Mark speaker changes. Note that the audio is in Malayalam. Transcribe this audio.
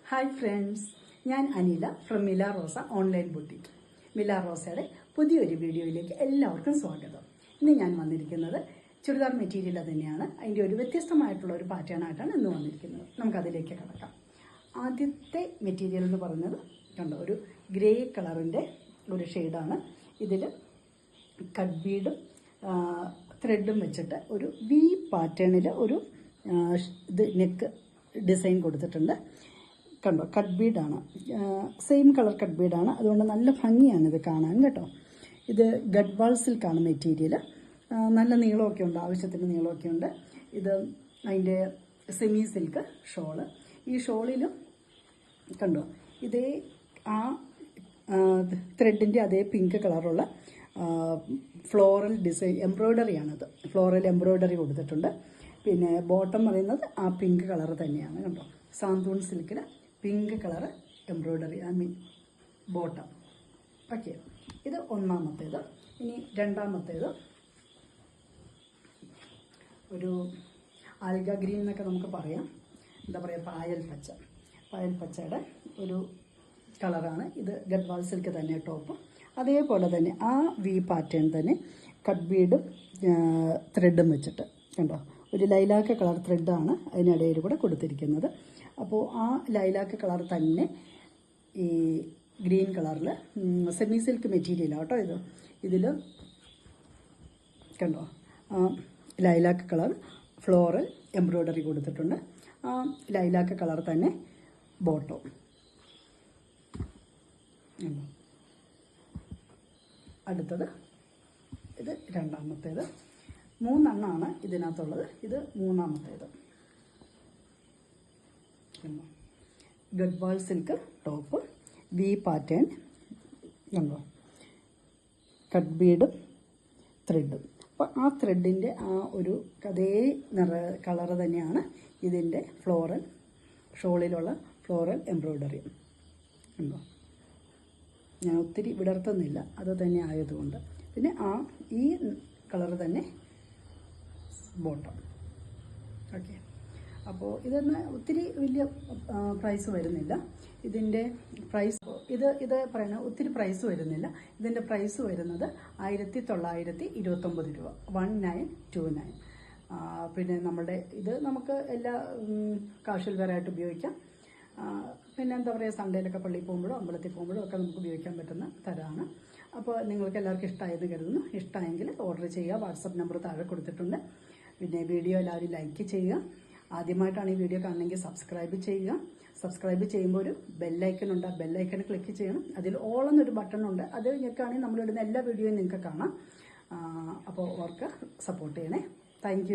Speaker 1: ഹായ് ഫ്രണ്ട്സ്, ഞാൻ Anila from Mila Rosa online boutique. Mila റോസയുടെ പുതിയൊരു വീഡിയോയിലേക്ക് എല്ലാവർക്കും സ്വാഗതം. ഇന്ന് ഞാൻ വന്നിരിക്കുന്നത് ചുരിദാർ മെറ്റീരിയൽ തന്നെയാണ്. അതിൻ്റെ ഒരു വ്യത്യസ്തമായിട്ടുള്ള ഒരു പാറ്റേൺ ആയിട്ടാണ് ഇന്ന് വന്നിരിക്കുന്നത്. നമുക്കതിലേക്ക് കിടക്കാം. ആദ്യത്തെ മെറ്റീരിയൽ എന്ന് പറയുന്നത് കണ്ടോ, ഒരു ഗ്രേ കളറിൻ്റെ ഒരു ഷെയ്ഡാണ്. ഇതിൽ കട്ട് ബീഡും ത്രെഡും വെച്ചിട്ട് ഒരു വി പാറ്റേണിൽ ഒരു ഇത് നെക്ക് ഡിസൈൻ കൊടുത്തിട്ടുണ്ട്. കണ്ടോ, കട്ട് ബീഡാണ്, സെയിം കളർ കട്ട് ബീഡാണ്. അതുകൊണ്ട് നല്ല ഭംഗിയാണ് ഇത് കാണാൻ കേട്ടോ. ഇത് ഗഡ്വാൾ സിൽക്കാണ് മെറ്റീരിയൽ. നല്ല നീളമൊക്കെ ഉണ്ട്, ആവശ്യത്തിന് നീളമൊക്കെ ഉണ്ട്. ഇത് അതിൻ്റെ സെമി സിൽക്ക് ഷോള്. ഈ ഷോളിലും കണ്ടോ ഇതേ ആ ത്രെഡിൻ്റെ അതേ പിങ്ക് കളറുള്ള ഫ്ലോറൽ ഡിസൈൻ എംബ്രോയ്ഡറിയാണത്. ഫ്ലോറൽ എംബ്രോയ്ഡറി കൊടുത്തിട്ടുണ്ട്. പിന്നെ ബോട്ടം പറയുന്നത് ആ പിങ്ക് കളർ തന്നെയാണ് കണ്ടോ. സാന്തൂൺ സിൽക്കിൽ pink colour embroidery, bottom. Okay, ഇത് ഒന്നാമത്തേത്. ഇനി രണ്ടാമത്തേത് ഒരു ആൽഗ ഗ്രീൻ എന്നൊക്കെ നമുക്ക് പറയാം. എന്താ പറയുക, പായൽ പച്ചയുടെ ഒരു കളറാണ് ഇത്. ഗഡ്വാൾ സിൽക്ക് തന്നെ ടോപ്പ്. അതേപോലെ തന്നെ ആ വി പാറ്റേൺ തന്നെ കട്ട് ബീഡും ത്രെഡും വെച്ചിട്ട് കണ്ടോ, ഒരു ലൈലാക്ക് കളർ ത്രെഡാണ് അതിനിടയിൽ കൂടെ കൊടുത്തിരിക്കുന്നത്. അപ്പോൾ ആ ലൈലാക്ക് കളർ തന്നെ ഈ ഗ്രീൻ കളറിൽ സെമി സിൽക്ക് മെറ്റീരിയലാണ് കേട്ടോ. ഇതിൽ കണ്ടോ ലൈലാക്ക് കളർ ഫ്ലോറൽ എംബ്രോയ്ഡറി കൊടുത്തിട്ടുണ്ട്. ആ ലൈലാക്ക് കളർ തന്നെ ബോട്ടം. അടുത്തത് ഇത് രണ്ടാമത്തേത്. മൂന്നെണ്ണമാണ് ഇതിനകത്തുള്ളത്. ഇത് മൂന്നാമത്തേത്. Gadwal silk top, V pattern കണ്ടോ, കട്ട് ബീഡും ത്രെഡും. അപ്പോൾ ആ ത്രെഡിൻ്റെ ആ ഒരു അതേ കളറ് തന്നെയാണ് ഇതിൻ്റെ ഫ്ലോറൽ ഷോളിലുള്ള ഫ്ലോറൽ എംബ്രോയ്ഡറി കണ്ടോ. ഞാൻ ഒത്തിരി വിടർത്തുന്നില്ല, അത് തന്നെ ആയതുകൊണ്ട്. പിന്നെ ഈ കളറ് തന്നെ ബോട്ടം. ഓക്കെ, അപ്പോൾ ഇതൊന്ന് ഒത്തിരി വലിയ പ്രൈസ് വരുന്നില്ല. ഇതിൻ്റെ പ്രൈസ് ഇത് പറയുന്ന ഒത്തിരി പ്രൈസ് വരുന്നില്ല. ഇതിൻ്റെ പ്രൈസ് വരുന്നത് 1929 രൂപ, 1929. പിന്നെ നമ്മുടെ ഇത് നമുക്ക് എല്ലാ കാഷ്വൽ വെയറായിട്ട് ഉപയോഗിക്കാം. പിന്നെ എന്താ പറയുക, സൺഡേയിലൊക്കെ പള്ളിയിൽ പോകുമ്പോഴോ അമ്പലത്തിൽ പോകുമ്പോഴോ ഒക്കെ നമുക്ക് ഉപയോഗിക്കാൻ പറ്റുന്ന തരമാണ്. അപ്പോൾ നിങ്ങൾക്ക് എല്ലാവർക്കും ഇഷ്ടമായെന്ന് കരുതുന്നു. ഇഷ്ടമായെങ്കിൽ ഓർഡർ ചെയ്യുക. വാട്സപ്പ് നമ്പർ താഴെ കൊടുത്തിട്ടുണ്ട്. പിന്നെ വീഡിയോ എല്ലാവരും ലൈക്ക് ചെയ്യുക. ആദ്യമായിട്ടാണ് ഈ വീഡിയോ കാണണമെങ്കിൽ സബ്സ്ക്രൈബ് ചെയ്യുക. സബ്സ്ക്രൈബ് ചെയ്യുമ്പോൾ ഒരു ബെല്ലൈക്കൺ ഉണ്ട്. ആ ബെല്ലൈക്കൺ ക്ലിക്ക് ചെയ്യണം. അതിൽ ഓൾ എന്നൊരു ബട്ടൺ ഉണ്ട്. അത് ഞെക്കുകയാണെങ്കിൽ നമ്മളിടുന്ന എല്ലാ വീഡിയോയും നിങ്ങൾക്ക് കാണാം. അപ്പോൾ ഓർക്ക് സപ്പോർട്ട് ചെയ്യണേ. താങ്ക്